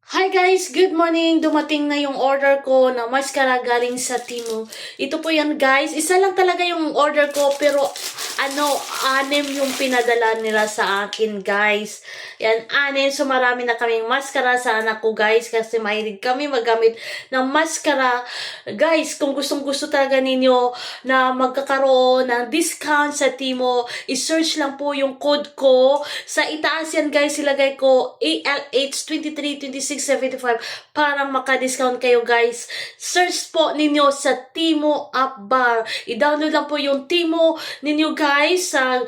Hi guys! Good morning! Dumating na yung order ko na mascara galing sa Temu. Ito po yan guys. Isa lang talaga yung order ko pero anim yung pinadala nila sa akin guys. Yan, anim. So marami na kaming mascara sa anak ko guys kasi mahilig kami magamit ng mascara. Guys, kung gustong gusto talaga ninyo na magkakaroon ng discount sa Temu, i-search lang po yung code ko. Sa itaas yan guys, ilagay ko ALH232675 para maka-discount kayo guys. Search po ninyo sa Temu App Bar. I-download lang po yung Temu ninyo guys sa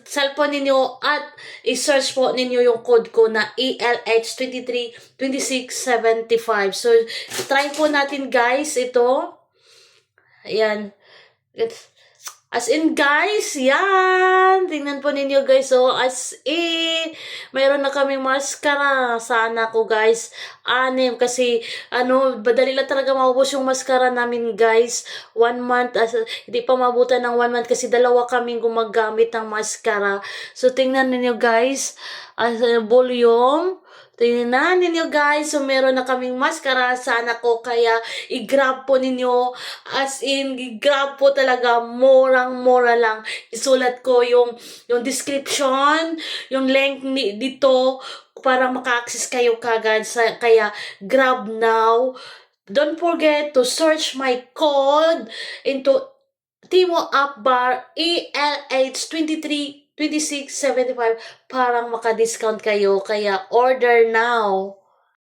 cellphone ninyo at i-search po ninyo yung code ko na ALH232675. So, try po natin guys ito. Ayan. As in guys, yan. Tingnan po ninyo guys. So, as in, mayroon na kaming mascara sa anak ko guys. Anim. Kasi, badali lang talaga maubos yung mascara namin guys. 1 month. Hindi pa mabutan ng 1 month kasi dalawa kaming gumagamit ng mascara. So, tingnan ninyo guys. As volume. Tingnan ninyo guys, so meron na kaming mascara sa anak ko, kaya i-grab po ninyo, as in, i-grab po talaga, murang-mura lang. Isulat ko yung description, yung link dito, para maka-access kayo kagad, kaya grab now. Don't forget to search my code into Temu App Bar ALH232675 parang maka-discount kayo. Kaya order now.